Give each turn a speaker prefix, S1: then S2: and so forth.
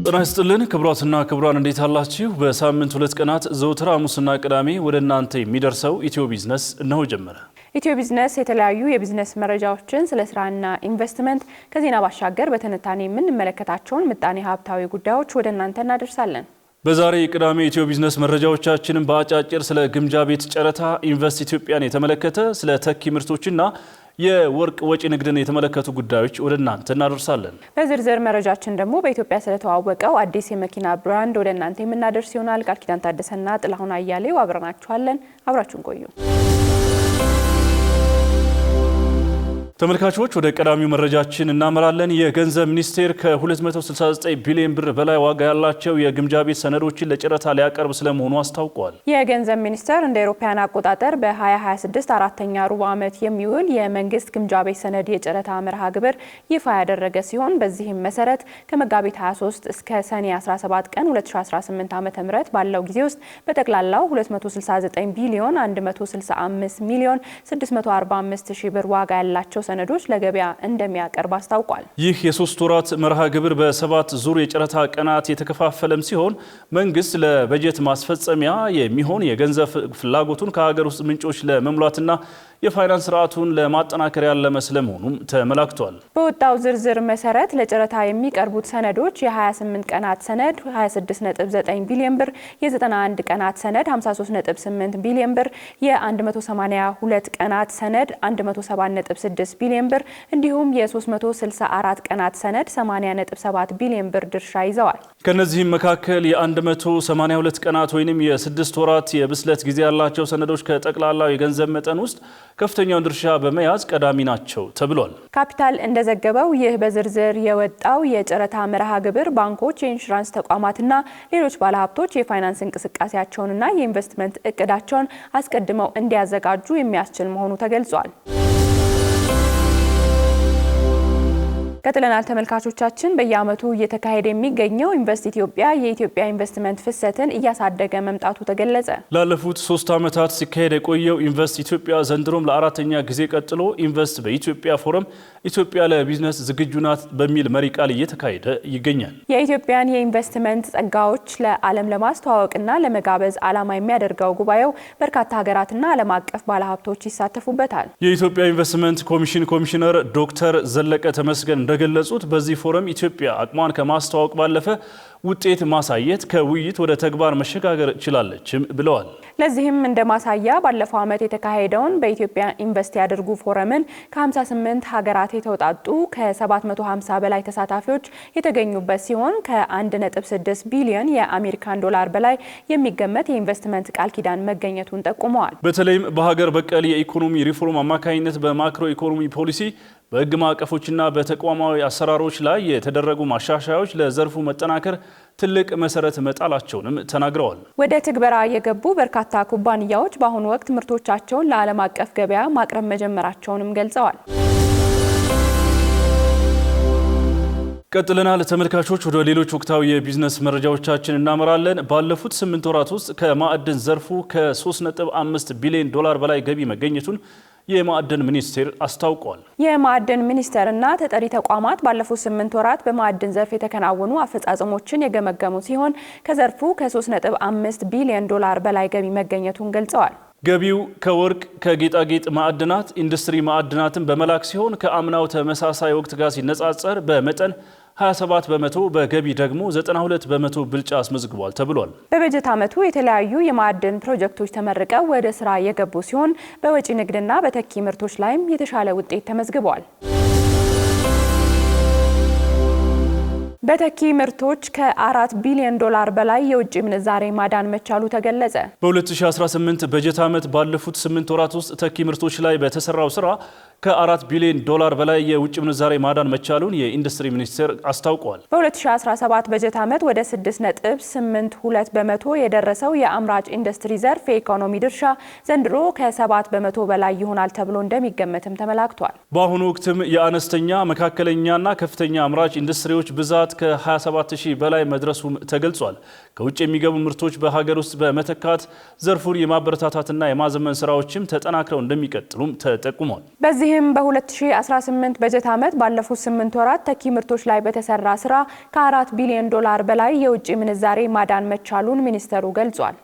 S1: ጤና ይስጥልን ክቡራትና ክቡራን እንዴት አላችሁ? በሳምንት 2 ቀናት ዘውትር ሐሙስና ቅዳሜ ወደ እናንተ የሚደርሰው ኢትዮ ቢዝነስ ነው ጀመረ።
S2: ኢትዮ ቢዝነስ የተለያዩ የቢዝነስ መረጃዎችን ስለ ስራና ኢንቨስትመንት ከዜና ባሻገር በተነታኔ የምንመለከታቸውን ምጣኔ ሀብታዊ ጉዳዮች ወደ እናንተ እናደርሳለን። በዛሬ ቅዳሜ ኢትዮ ቢዝነስ መረጃዎቻችንን በአጫጭር ስለ ግምጃ ቤት ጨረታ፣ ኢንቨስት ኢትዮጵያን የተመለከተ ስለ ተኪ ምርቶችና የወርቅ ወጪ ንግድን የተመለከቱ ጉዳዮች ወደ እናንተ እናደርሳለን። በዝርዝር መረጃችን ደግሞ በኢትዮጵያ ስለተዋወቀው አዲስ የመኪና ብራንድ ወደ እናንተ የምናደርስ ይሆናል። ቃል ኪዳን ታደሰና ጥላሁን አያሌው አብረናችኋለን። አብራችሁን ቆዩ። ተመልካቾች ወደ ቀዳሚው መረጃችን እናመራለን። የገንዘብ ሚኒስቴር ከ269 ቢሊዮን ብር በላይ ዋጋ ያላቸው የግምጃ ቤት ሰነዶችን ለጨረታ ሊያቀርብ ስለመሆኑ አስታውቋል። የገንዘብ ሚኒስቴር እንደ አውሮፓውያን አቆጣጠር በ2026 አራተኛ ሩብ ዓመት የሚውል የመንግስት ግምጃ ቤት ሰነድ የጨረታ መርሃ ግብር ይፋ ያደረገ ሲሆን በዚህም መሰረት ከመጋቢት 23 እስከ ሰኔ 17 ቀን 2018 ዓ.ም ባለው ጊዜ ውስጥ በጠቅላላው 269 ቢሊዮን 165 ሚሊዮን 645 ሺህ ብር ዋጋ ያላቸው ሰነዶች ለገበያ እንደሚያቀርብ አስታውቋል። ይህ የ3 ወራት መርሃ ግብር በ7 ዙር የጨረታ ቀናት የተከፋፈለም ሲሆን መንግስት ለበጀት ማስፈጸሚያ የሚሆን የገንዘብ ፍላጎቱን ከሀገር ውስጥ ምንጮች ለመሙላትና የፋይናንስ ስርዓቱን ለማጠናከር ያለመ ስለመሆኑም ተመላክቷል። በወጣው ዝርዝር መሰረት ለጨረታ የሚቀርቡት ሰነዶች የ28 ቀናት ሰነድ 26.9 ቢሊዮን ብር፣ የ91 ቀናት ሰነድ 53.8 ቢሊዮን ብር፣ የ182 ቀናት ሰነድ 107.6 ቢሊዮን ብር እንዲሁም የ364 ቀናት ሰነድ 80.7 ቢሊዮን ብር ድርሻ ይዘዋል። ከነዚህም መካከል የ182 ቀናት ወይንም የ6 ወራት የብስለት ጊዜ ያላቸው ሰነዶች ከጠቅላላው የገንዘብ መጠን ውስጥ ከፍተኛውን ድርሻ በመያዝ ቀዳሚ ናቸው ተብሏል። ካፒታል እንደዘገበው ይህ በዝርዝር የወጣው የጨረታ መርሃ ግብር ባንኮች፣ የኢንሹራንስ ተቋማትና ሌሎች ባለሀብቶች የፋይናንስ እንቅስቃሴያቸውንና የኢንቨስትመንት እቅዳቸውን አስቀድመው እንዲያዘጋጁ የሚያስችል መሆኑ ተገልጿል። ቀጥለናል ተመልካቾቻችን። በየዓመቱ እየተካሄደ የሚገኘው ኢንቨስት ኢትዮጵያ የኢትዮጵያ ኢንቨስትመንት ፍሰትን እያሳደገ መምጣቱ ተገለጸ። ላለፉት 3 ዓመታት ሲካሄድ የቆየው ኢንቨስት ኢትዮጵያ ዘንድሮም ለአራተኛ ጊዜ ቀጥሎ ኢንቨስት በኢትዮጵያ ፎረም ኢትዮጵያ ለቢዝነስ ዝግጁ ናት በሚል መሪ ቃል እየተካሄደ ይገኛል። የኢትዮጵያን የኢንቨስትመንት ጸጋዎች ለዓለም ለማስተዋወቅና ለመጋበዝ ዓላማ የሚያደርገው ጉባኤው በርካታ ሀገራትና ዓለም አቀፍ ባለሀብቶች ይሳተፉበታል። የኢትዮጵያ ኢንቨስትመንት ኮሚሽን ኮሚሽነር ዶክተር ዘለቀ ተመስገን እንደገለጹት በዚህ ፎረም ኢትዮጵያ አቅሟን ከማስተዋወቅ ባለፈ ውጤት ማሳየት ከውይይት ወደ ተግባር መሸጋገር ችላለችም ብለዋል። ለዚህም እንደ ማሳያ ባለፈው ዓመት የተካሄደውን በኢትዮጵያ ኢንቨስት ያድርጉ ፎረምን ከ58 ሀገራት የተውጣጡ ከ750 በላይ ተሳታፊዎች የተገኙበት ሲሆን ከ1.6 ቢሊዮን የአሜሪካን ዶላር በላይ የሚገመት የኢንቨስትመንት ቃል ኪዳን መገኘቱን ጠቁመዋል። በተለይም በሀገር በቀል የኢኮኖሚ ሪፎርም አማካኝነት በማክሮ ኢኮኖሚ ፖሊሲ በሕግ ማዕቀፎችና በተቋማዊ አሰራሮች ላይ የተደረጉ ማሻሻያዎች ለዘርፉ መጠናከር ትልቅ መሰረት መጣላቸውንም ተናግረዋል። ወደ ትግበራ የገቡ በርካታ ኩባንያዎች በአሁኑ ወቅት ምርቶቻቸውን ለዓለም አቀፍ ገበያ ማቅረብ መጀመራቸውንም ገልጸዋል። ቀጥለናል ተመልካቾች። ወደ ሌሎች ወቅታዊ የቢዝነስ መረጃዎቻችን እናመራለን። ባለፉት 8 ወራት ውስጥ ከማዕድን ዘርፉ ከ3.5 ቢሊዮን ዶላር በላይ ገቢ መገኘቱን የማዕድን ሚኒስቴር አስታውቋል። የማዕድን ሚኒስቴርና ተጠሪ ተቋማት ባለፉት 8 ወራት በማዕድን ዘርፍ የተከናወኑ አፈጻጸሞችን የገመገሙ ሲሆን ከዘርፉ ከ3.5 ቢሊዮን ዶላር በላይ ገቢ መገኘቱን ገልጸዋል። ገቢው ከወርቅ፣ ከጌጣጌጥ ማዕድናት፣ ኢንዱስትሪ ማዕድናትን በመላክ ሲሆን ከአምናው ተመሳሳይ ወቅት ጋር ሲነጻጸር በመጠን 27 በመቶ በገቢ ደግሞ 92 በመቶ ብልጫ አስመዝግቧል ተብሏል። በበጀት ዓመቱ የተለያዩ የማዕድን ፕሮጀክቶች ተመርቀው ወደ ስራ የገቡ ሲሆን በወጪ ንግድና በተኪ ምርቶች ላይም የተሻለ ውጤት ተመዝግቧል። በተኪ ምርቶች ከ4 ቢሊዮን ዶላር በላይ የውጭ ምንዛሬ ማዳን መቻሉ ተገለጸ። በ2018 በጀት ዓመት ባለፉት 8 ወራት ውስጥ ተኪ ምርቶች ላይ በተሰራው ስራ ከ4 ቢሊዮን ዶላር በላይ የውጭ ምንዛሬ ማዳን መቻሉን የኢንዱስትሪ ሚኒስቴር አስታውቋል። በ2017 በጀት ዓመት ወደ 6.82 በመቶ የደረሰው የአምራች ኢንዱስትሪ ዘርፍ የኢኮኖሚ ድርሻ ዘንድሮ ከ7 በመቶ በላይ ይሆናል ተብሎ እንደሚገመትም ተመላክቷል። በአሁኑ ወቅትም የአነስተኛ መካከለኛና ከፍተኛ አምራች ኢንዱስትሪዎች ብዛት ከ27000 በላይ መድረሱም ተገልጿል። ከውጭ የሚገቡ ምርቶች በሀገር ውስጥ በመተካት ዘርፉን የማበረታታትና የማዘመን ስራዎችም ተጠናክረው እንደሚቀጥሉም ተጠቁሟል። በዚህ በዚህም በ2018 በጀት ዓመት ባለፉት 8 ወራት ተኪ ምርቶች ላይ በተሰራ ስራ ከ4 ቢሊዮን ዶላር በላይ የውጭ ምንዛሬ ማዳን መቻሉን ሚኒስተሩ ገልጿል።